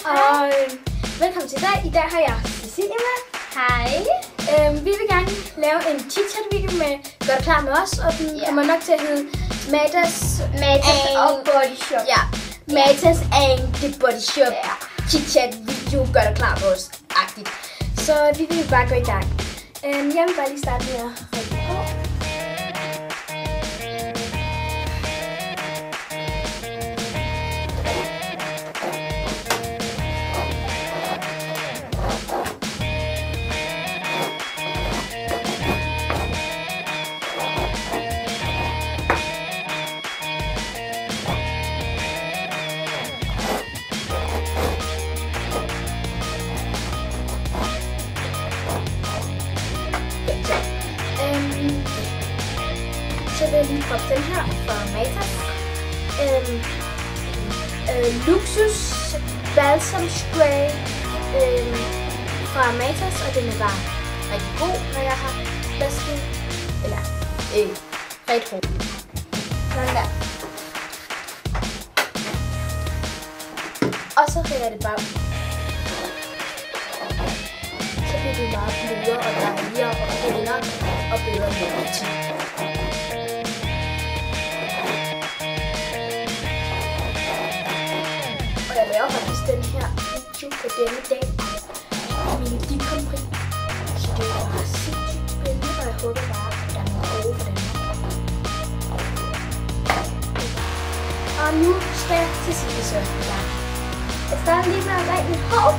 Og velkommen til dig. I dag har jeg Cecilie med. Hej. Vi vil gerne lave en chit-chat video med Gør det klar med os, og den kommer nok til at hedde Matas og Body Shop. Ja, Matas and the Body Shop chit-chat video Gør det klar med os-agtigt. Så vi vil bare gå i gang. Jeg vil bare lige starte med at række på. Så vil jeg lige proppe den her fra Matas. Luxus Balsam Spray fra Matas, og den er bare rigtig god, når jeg har vasket, eller retro. Sådan der. Og så riger det bare ud. Så bliver det meget blødere og dejligere og renere og bedre med til. Og jeg laver faktisk den her video på denne dag med min dikompri. Så det er bare sindssygt spændende, og jeg håber bare, at der er nogle gode for den her. Og nu skal jeg til sidst så. Jeg starter lige med at række mit hår.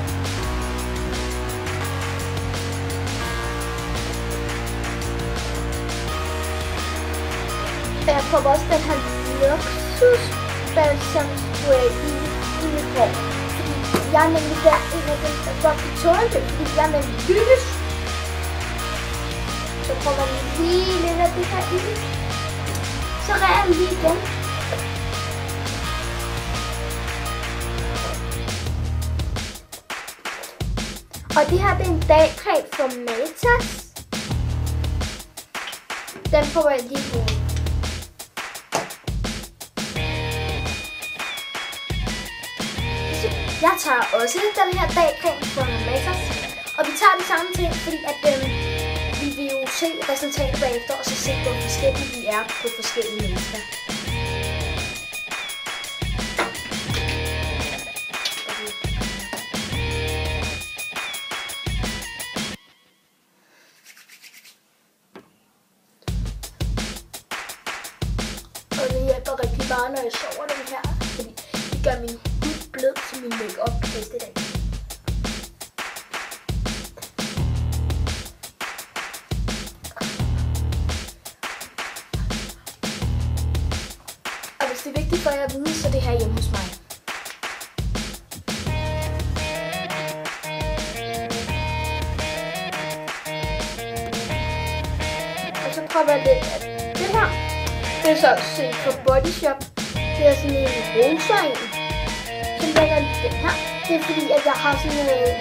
Jeg prøver også den her Luxus Balsam Spray i mit hår. Fordi jeg er nemlig en af dem, der godt kan tåle det, fordi jeg er nemlig lys. Så prøver man lige lidt af det her i. Så ræger jeg lige igen. Og det her det er en dagcreme fra Matas. Den prøver jeg lige på. Jeg tager også den her dagcreme fra Matas, og vi tager de samme ting, fordi at vi vil jo se resultatet bagefter, og så se, hvor forskellige vi er på forskellige mennesker. Og det hjælper rigtig meget, når jeg sover den her, fordi det gør min blød til min make-up næste dag. Og hvis det er vigtigt for jer at vide, så er det her hjemme hos mig. Og så prøver jeg lidt af det her. Det er så set fra Body Shop. Det er sådan en rosa en. Så lægger jeg den her. Det er fordi, at jeg har sådan noget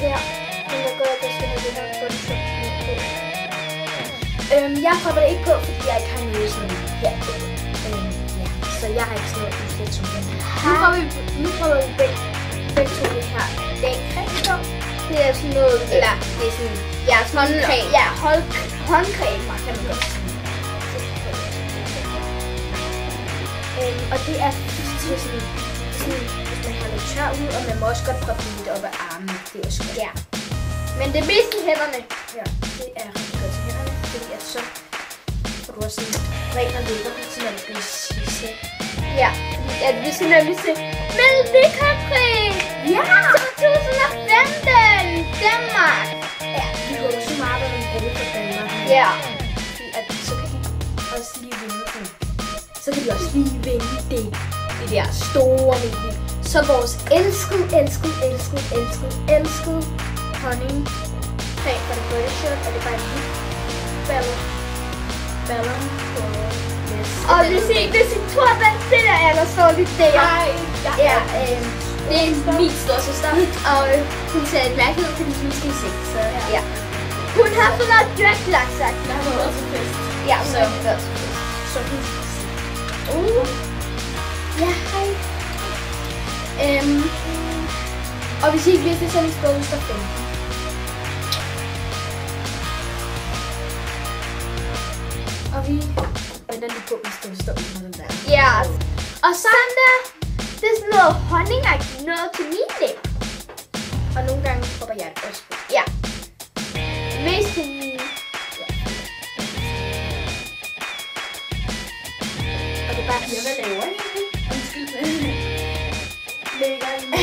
her, som der gør, at jeg skal have det her Body Shop på. Jeg prøver det ikke på, fordi jeg ikke har noget sådan her på. Så jeg har ikke sådan noget udslæt som den. Nu prøver vi begge to det her dagcreme på. Det er sådan noget, eller det er sådan, håndcreme. Ja, håndcreme, kan man godt sige. Og det er til sådan, hvis man har lidt tør ud, og man må også godt proppe lidt op ad armen. Det er også godt. Ja. Men det er mest i hænderne. Ja, det er rigtig godt til hænderne, fordi at så får du også sådan ren og lækker, så man bliver sidste. Ja, fordi at vi skal nemlig se Melodikampris! Ja! 2015! Danmark! Ja, vi håber så meget, at man bruger for Danmark. Ja. Fordi at så kan de også lige vinde den. Så kan vi også lige vinde det der store vinde. Så vores elskede honning creme fra The Body Shop, og det er bare en lille ballon på næsten. Og hvis I tror, at det der er, der står lidt der. Ja, det er min storsøster, og hun ser et mærke ud, fordi hun skal se. Så ja. Hun har sådan noget dreadlock-sagt. Jeg har været til fest. Ja, så har vi været til fest. Så hun Ja, hej. Og hvis I ikke vidste det, så er det stået står 15. Og vi venter lige på, at vi står med den der. Ja. Og så det er sådan noget honningagtigt noget til mine læber. Og nogle gange prøver jeg det også på. Ja. Mest til mine. Og det er bare Hvad laver I? Undskyld. lægger i mig.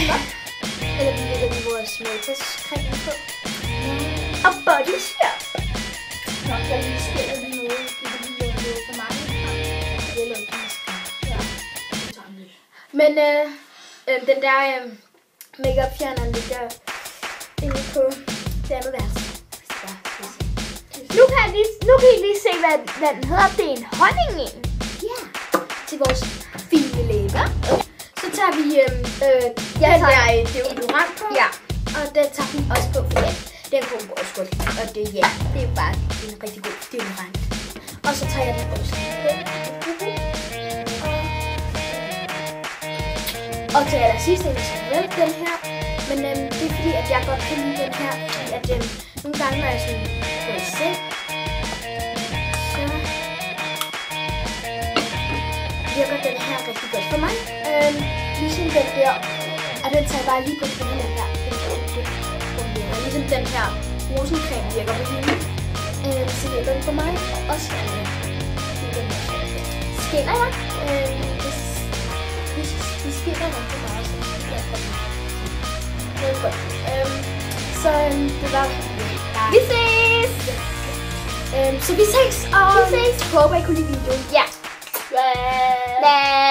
Eller vi lægger lige vores smelterscreme på. Og body shop. Nå, jeg lige skiller lige noget. Det er lige noget for mig. Yellow ja. Men den der makeup fjerner ligger inde på det andet værelse. Nu kan I lige se, hvad den hedder. Det er en honning en. Ja. Til vores fine læber. Så tager vi Jeg tager deodorant på. Ja. Og den tager vi også på, for den får vi også godt. Og det er bare en rigtig god deodorant. Og så tager jeg den også på. Og til allersidst, jeg skal vælge den her. Men det er fordi, at jeg godt kan lide den her. Fordi at nogle gange, når jeg sådan går i seng, så virker den her rigtig godt for mig. Ligesom den der. Og den tager jeg bare lige på den her. Ligesom den her rosencreme virker på hende. Så det er den for mig. Og så skinner jeg. Vi skinner rigtig meget. Det er godt. Så det var Vi ses! så vi ses, og håber I kunne lide videoen. Ja. Bye.